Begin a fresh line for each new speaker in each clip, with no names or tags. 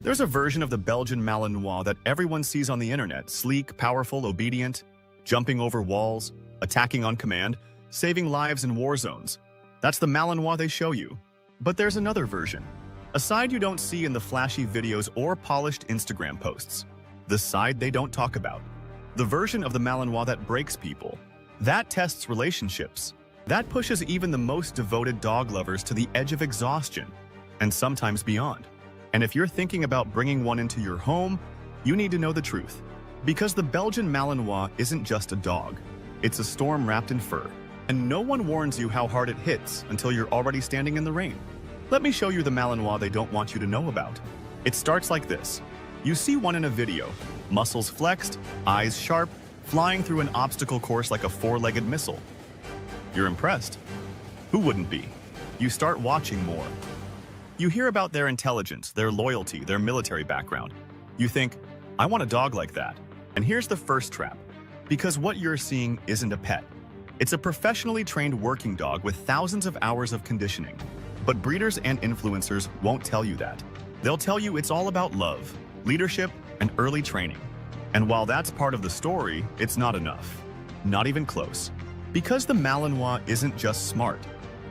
There's a version of the Belgian Malinois that everyone sees on the internet, sleek, powerful, obedient, jumping over walls, attacking on command, saving lives in war zones. That's the Malinois they show you. But there's another version, a side you don't see in the flashy videos or polished Instagram posts. The side they don't talk about. The version of the Malinois that breaks people, that tests relationships, that pushes even the most devoted dog lovers to the edge of exhaustion, and sometimes beyond. And if you're thinking about bringing one into your home, you need to know the truth. Because the Belgian Malinois isn't just a dog. It's a storm wrapped in fur. And no one warns you how hard it hits until you're already standing in the rain. Let me show you the Malinois they don't want you to know about. It starts like this. You see one in a video, muscles flexed, eyes sharp, flying through an obstacle course like a four-legged missile. You're impressed. Who wouldn't be? You start watching more. You hear about their intelligence, their loyalty, their military background. You think, I want a dog like that. And here's the first trap. Because what you're seeing isn't a pet. It's a professionally trained working dog with thousands of hours of conditioning. But breeders and influencers won't tell you that. They'll tell you it's all about love, leadership, and early training. And while that's part of the story, it's not enough. Not even close. Because the Malinois isn't just smart.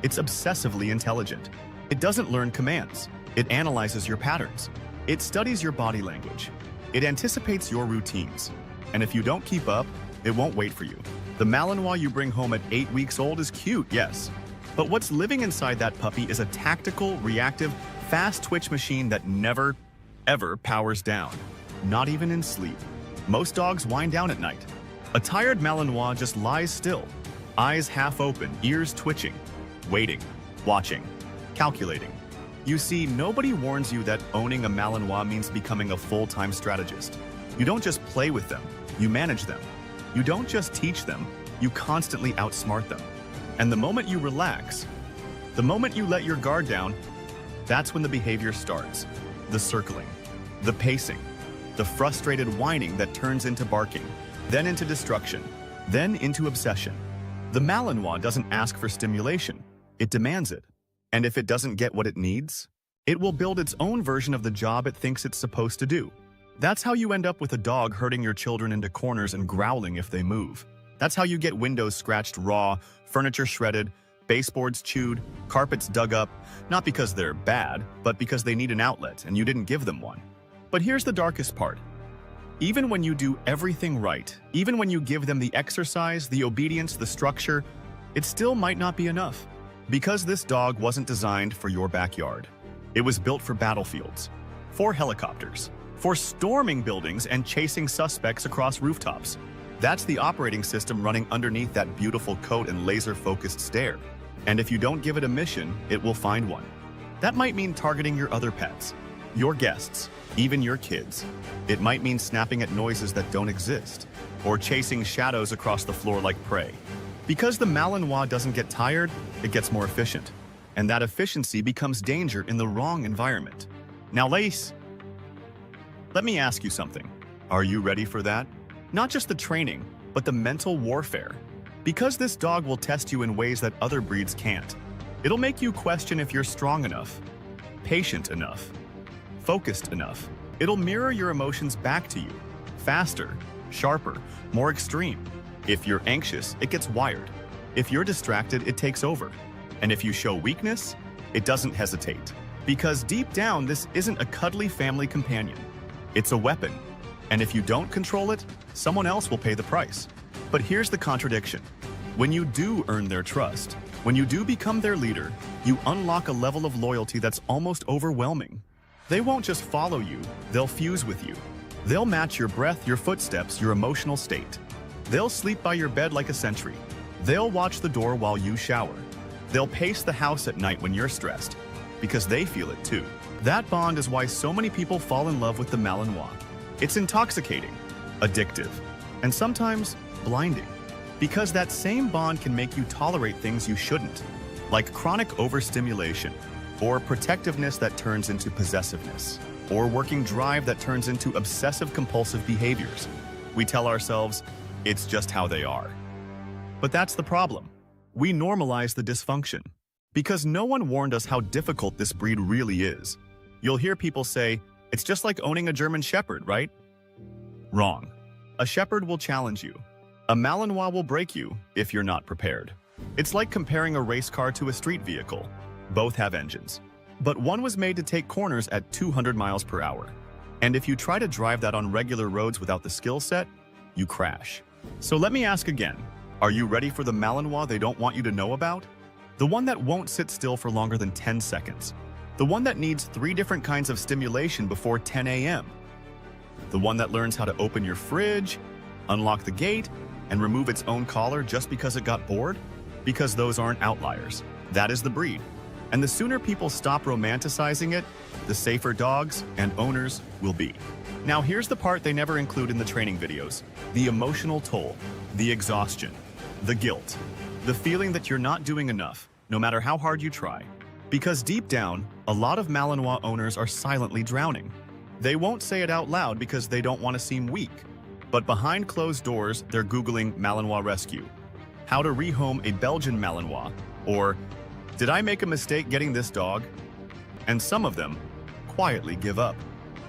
It's obsessively intelligent. It doesn't learn commands. It analyzes your patterns. It studies your body language. It anticipates your routines. And if you don't keep up, it won't wait for you. The Malinois you bring home at 8 weeks old is cute, yes. But what's living inside that puppy is a tactical, reactive, fast twitch machine that never, ever powers down. Not even in sleep. Most dogs wind down at night. A tired Malinois just lies still. Eyes half open, ears twitching. Waiting. Watching. Calculating. You see, nobody warns you that owning a Malinois means becoming a full-time strategist. You don't just play with them, you manage them. You don't just teach them, you constantly outsmart them. And the moment you relax, the moment you let your guard down, that's when the behavior starts. The circling, the pacing, the frustrated whining that turns into barking, then into destruction, then into obsession. The Malinois doesn't ask for stimulation, it demands it. And if it doesn't get what it needs, it will build its own version of the job it thinks it's supposed to do. That's how you end up with a dog herding your children into corners and growling if they move. That's how you get windows scratched raw, furniture shredded, baseboards chewed, carpets dug up, not because they're bad, but because they need an outlet and you didn't give them one. But here's the darkest part. Even when you do everything right, even when you give them the exercise, the obedience, the structure, it still might not be enough. Because this dog wasn't designed for your backyard. It was built for battlefields, for helicopters, for storming buildings and chasing suspects across rooftops. That's the operating system running underneath that beautiful coat and laser-focused stare. And if you don't give it a mission, it will find one. That might mean targeting your other pets, your guests, even your kids. It might mean snapping at noises that don't exist, or chasing shadows across the floor like prey. Because the Malinois doesn't get tired, it gets more efficient. And that efficiency becomes danger in the wrong environment. Now, Lace, let me ask you something. Are you ready for that? Not just the training, but the mental warfare. Because this dog will test you in ways that other breeds can't. It'll make you question if you're strong enough, patient enough, focused enough. It'll mirror your emotions back to you, faster, sharper, more extreme. If you're anxious, it gets wired. If you're distracted, it takes over. And if you show weakness, it doesn't hesitate. Because deep down, this isn't a cuddly family companion. It's a weapon. And if you don't control it, someone else will pay the price. But here's the contradiction. When you do earn their trust, when you do become their leader, you unlock a level of loyalty that's almost overwhelming. They won't just follow you, they'll fuse with you. They'll match your breath, your footsteps, your emotional state. They'll sleep by your bed like a sentry. They'll watch the door while you shower. They'll pace the house at night when you're stressed, because they feel it too. That bond is why so many people fall in love with the Malinois. It's intoxicating, addictive, and sometimes blinding. Because that same bond can make you tolerate things you shouldn't, like chronic overstimulation, or protectiveness that turns into possessiveness, or working drive that turns into obsessive-compulsive behaviors. We tell ourselves, it's just how they are. But that's the problem. We normalize the dysfunction. Because no one warned us how difficult this breed really is. You'll hear people say, It's just like owning a German Shepherd, right? Wrong. A Shepherd will challenge you. A Malinois will break you if you're not prepared. It's like comparing a race car to a street vehicle. Both have engines. But one was made to take corners at 200 miles per hour. And if you try to drive that on regular roads without the skill set, you crash. So let me ask again, are you ready for the Malinois they don't want you to know about? The one that won't sit still for longer than 10 seconds. The one that needs 3 different kinds of stimulation before 10 a.m. The one that learns how to open your fridge, unlock the gate, and remove its own collar just because it got bored? Because those aren't outliers. That is the breed. And the sooner people stop romanticizing it, the safer dogs and owners will be. Now here's the part they never include in the training videos. The emotional toll, the exhaustion, the guilt, the feeling that you're not doing enough, no matter how hard you try. Because deep down, a lot of Malinois owners are silently drowning. They won't say it out loud because they don't want to seem weak. But behind closed doors, they're Googling Malinois rescue, how to rehome a Belgian Malinois, or did I make a mistake getting this dog? And some of them quietly give up.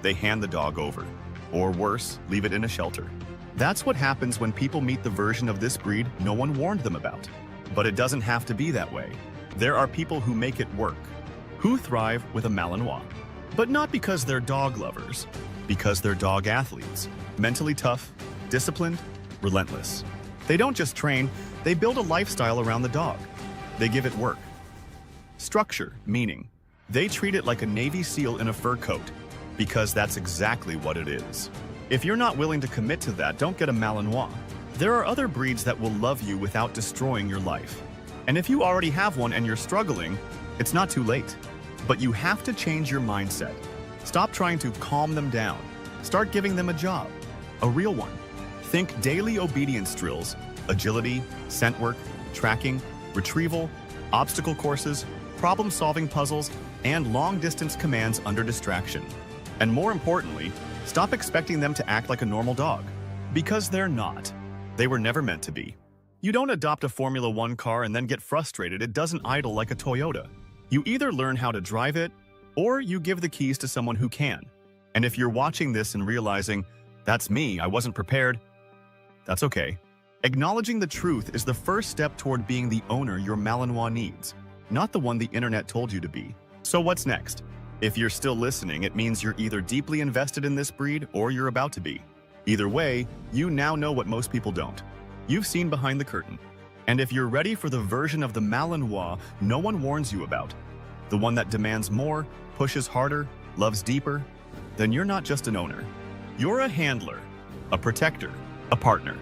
They hand the dog over, or worse, leave it in a shelter. That's what happens when people meet the version of this breed no one warned them about. But it doesn't have to be that way. There are people who make it work, who thrive with a Malinois. But not because they're dog lovers, because they're dog athletes. Mentally tough, disciplined, relentless. They don't just train, they build a lifestyle around the dog. They give it work. Structure, meaning. They treat it like a Navy SEAL in a fur coat, because that's exactly what it is. If you're not willing to commit to that, don't get a Malinois. There are other breeds that will love you without destroying your life. And if you already have one and you're struggling, it's not too late. But you have to change your mindset. Stop trying to calm them down. Start giving them a job, a real one. Think daily obedience drills, agility, scent work, tracking, retrieval, obstacle courses, problem-solving puzzles, and long-distance commands under distraction. And more importantly, stop expecting them to act like a normal dog. Because they're not. They were never meant to be. You don't adopt a Formula One car and then get frustrated it doesn't idle like a Toyota. You either learn how to drive it, or you give the keys to someone who can. And if you're watching this and realizing, that's me, I wasn't prepared, that's okay. Acknowledging the truth is the first step toward being the owner your Malinois needs, not the one the internet told you to be. So what's next? If you're still listening, it means you're either deeply invested in this breed or you're about to be. Either way, you now know what most people don't. You've seen behind the curtain. And if you're ready for the version of the Malinois no one warns you about, the one that demands more, pushes harder, loves deeper, then you're not just an owner. You're a handler, a protector, a partner.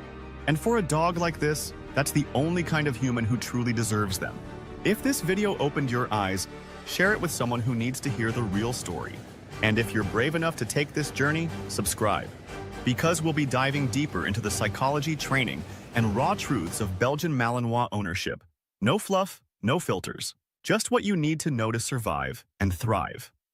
And for a dog like this, that's the only kind of human who truly deserves them. If this video opened your eyes, share it with someone who needs to hear the real story. And if you're brave enough to take this journey, subscribe. Because we'll be diving deeper into the psychology, training, and raw truths of Belgian Malinois ownership. No fluff, no filters. Just what you need to know to survive and thrive.